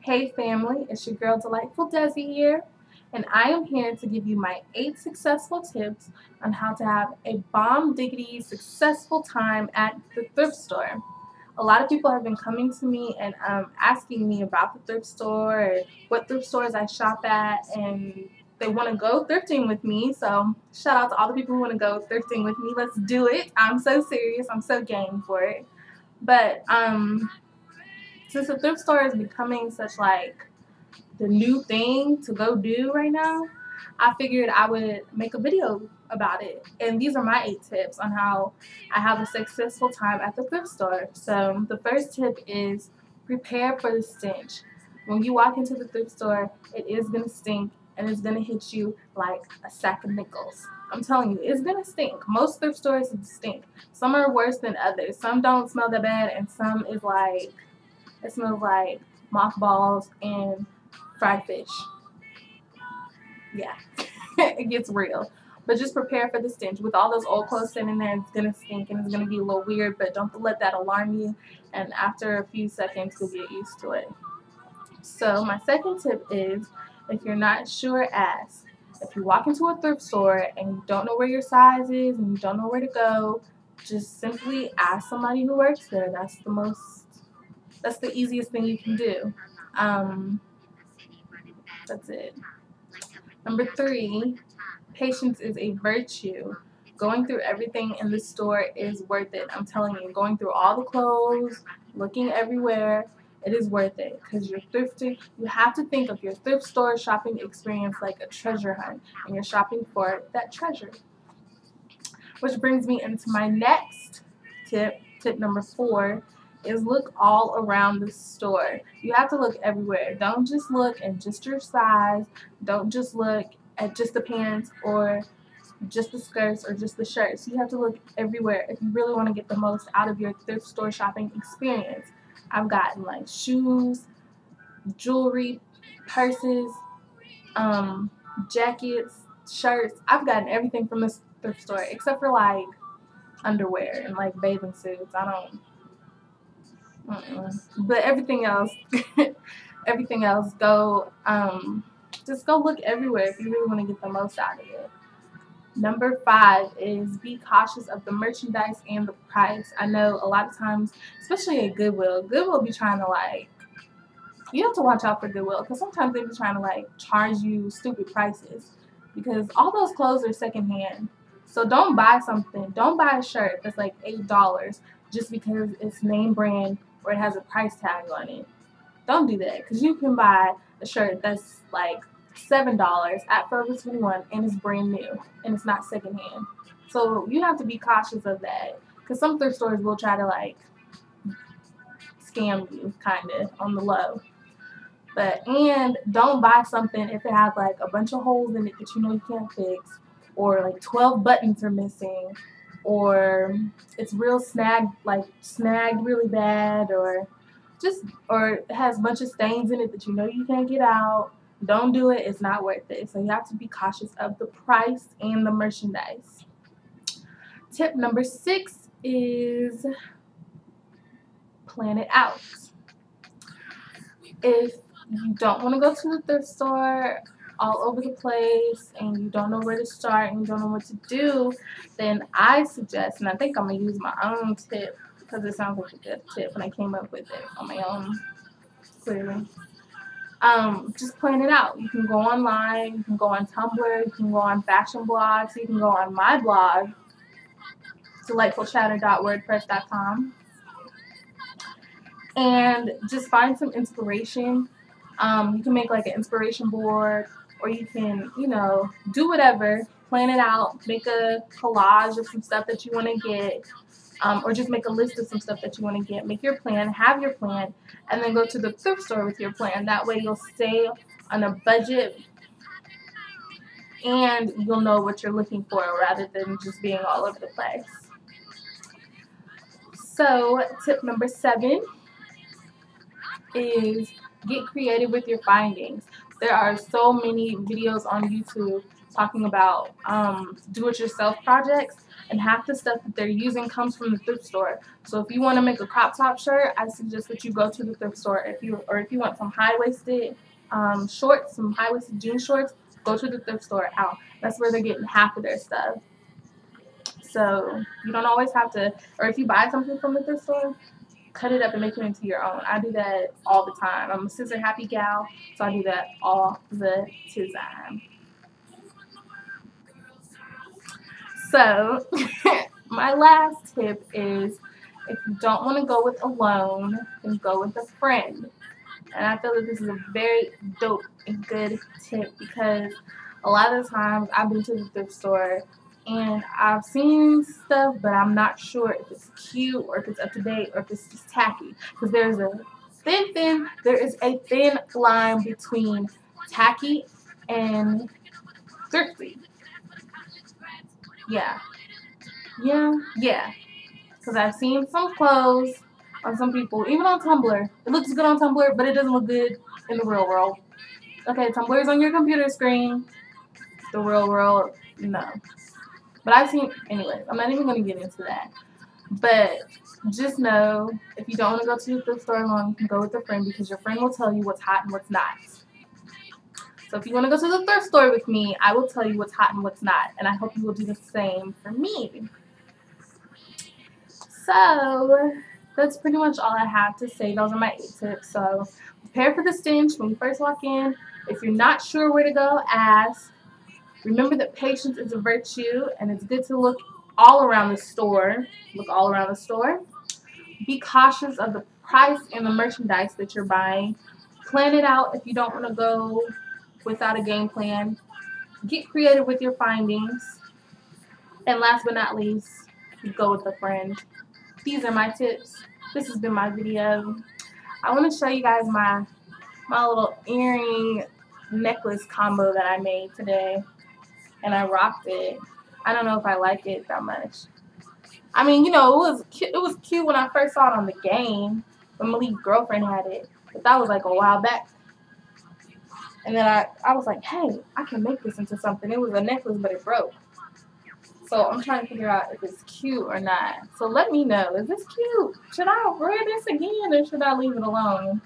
Hey family, it's your girl Delightful Desi here, and I am here to give you my 8 successful tips on how to have a bomb diggity successful time at the thrift store. A lot of people have been coming to me and asking me about the thrift store and what thrift stores I shop at, and they want to go thrifting with me. So shout out to all the people who want to go thrifting with me. Let's do it. I'm so serious. I'm so game for it. But since the thrift store is becoming such like the new thing to go do right now, I figured I would make a video about it. And these are my 8 tips on how I have a successful time at the thrift store. So the first tip is prepare for the stench. When you walk into the thrift store, it is going to stink and it's going to hit you like a sack of nickels. I'm telling you, it's going to stink. Most thrift stores stink. Some are worse than others. Some don't smell that bad, and some is like, it smells like mothballs and fried fish. Yeah, it gets real. But just prepare for the stench. With all those old clothes sitting there, it's going to stink and it's going to be a little weird, but don't let that alarm you. And after a few seconds, you'll get used to it. So my second tip is, if you're not sure, ask. If you walk into a thrift store and you don't know where your size is and you don't know where to go, just simply ask somebody who works there. That's the easiest thing you can do. That's it. Number 3, patience is a virtue. Going through everything in the store is worth it. I'm telling you, going through all the clothes, looking everywhere, it is worth it, because you're thrifting. You have to think of your thrift store shopping experience like a treasure hunt, and you're shopping for that treasure. Which brings me into my next tip. Tip number 4 is look all around the store. You have to look everywhere. Don't just look at just your size. Don't just look at just the pants or just the skirts or just the shirts. You have to look everywhere if you really want to get the most out of your thrift store shopping experience. I've gotten like shoes, jewelry, purses, jackets, shirts. I've gotten everything from this thrift store except for like underwear and like bathing suits. I don't. But everything else, just go look everywhere if you really want to get the most out of it. Number 5 is be cautious of the merchandise and the price. I know a lot of times, especially at Goodwill be trying to like, you have to watch out for Goodwill, because sometimes they be trying to like charge you stupid prices, because all those clothes are secondhand. So don't buy a shirt that's like $8 just because it's name brand or it has a price tag on it. Don't do that, because you can buy a shirt that's like $7 at Forever 21 and it's brand new and it's not secondhand. So you have to be cautious of that, because some thrift stores will try to like scam you kind of on the low. And don't buy something if it has like a bunch of holes in it that you know you can't fix, or like 12 buttons are missing, or it's real snagged really bad, or it has a bunch of stains in it that you know you can't get out. Don't do it. It's not worth it. So you have to be cautious of the price and the merchandise. Tip number 6 is plan it out. If you don't want to go to the thrift store all over the place and you don't know where to start and you don't know what to do, then I suggest, and I think I'm going to use my own tip because it sounds like a good tip and I came up with it on my own, clearly. Just plan it out. You can go online, you can go on Tumblr, you can go on fashion blogs, you can go on my blog, delightfulchatter.wordpress.com, and just find some inspiration. You can make like an inspiration board, or you can, do whatever. Plan it out. Make a collage of some stuff that you want to get, or just make a list of some stuff that you want to get. Make your plan, have your plan, and then go to the thrift store with your plan. That way you'll stay on a budget and you'll know what you're looking for rather than just being all over the place. So tip number 7 is get creative with your findings. There are so many videos on YouTube talking about do-it-yourself projects, and half the stuff that they're using comes from the thrift store. So if you want to make a crop top shirt, I suggest that you go to the thrift store. If you want some high-waisted shorts, some high-waisted jean shorts, go to the thrift store. That's where they're getting half of their stuff. So you don't always have to, or if you buy something from the thrift store, cut it up and make it into your own. I do that all the time. I'm a scissor happy gal, so I do that all the time. So my last tip is, if you don't want to go with a loan, then go with a friend. And I feel that this is a very dope and good tip, because a lot of the times I've been to the thrift store and I've seen stuff, but I'm not sure if it's cute or if it's up to date or if it's just tacky. Because there is a thin line between tacky and thrifty. Yeah. Because I've seen some clothes on some people, even on Tumblr. It looks good on Tumblr, but it doesn't look good in the real world. Okay, Tumblr is on your computer screen. The real world, no. But I've seen, anyways, I'm not even going to get into that. But just know, if you don't want to go to the thrift store alone, you can go with a friend, because your friend will tell you what's hot and what's not. So if you want to go to the thrift store with me, I will tell you what's hot and what's not. And I hope you will do the same for me. So that's pretty much all I have to say. Those are my 8 tips. So prepare for the stench when you first walk in. If you're not sure where to go, ask. Remember that patience is a virtue, and it's good to look all around the store. Be cautious of the price and the merchandise that you're buying. Plan it out if you don't want to go without a game plan. Get creative with your findings. And last but not least, go with a friend. These are my tips. This has been my video. I want to show you guys my little earring necklace combo that I made today. And I rocked it. I don't know if I like it that much. I mean, you know, it was cute when I first saw it on the game, when Malik's girlfriend had it. But that was like a while back. And then I was like, hey, I can make this into something. It was a necklace, but it broke. So I'm trying to figure out if it's cute or not. So let me know. Is this cute? Should I wear this again, or should I leave it alone?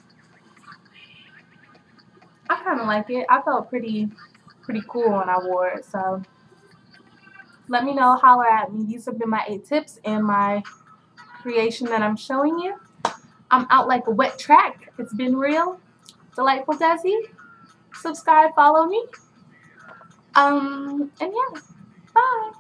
I kind of like it. I felt pretty cool when I wore it. So let me know. Holler at me. These have been my 8 tips and my creation that I'm showing you. I'm out like a wet track. It's been real. Delightful Desi. Subscribe, follow me. And yeah. Bye.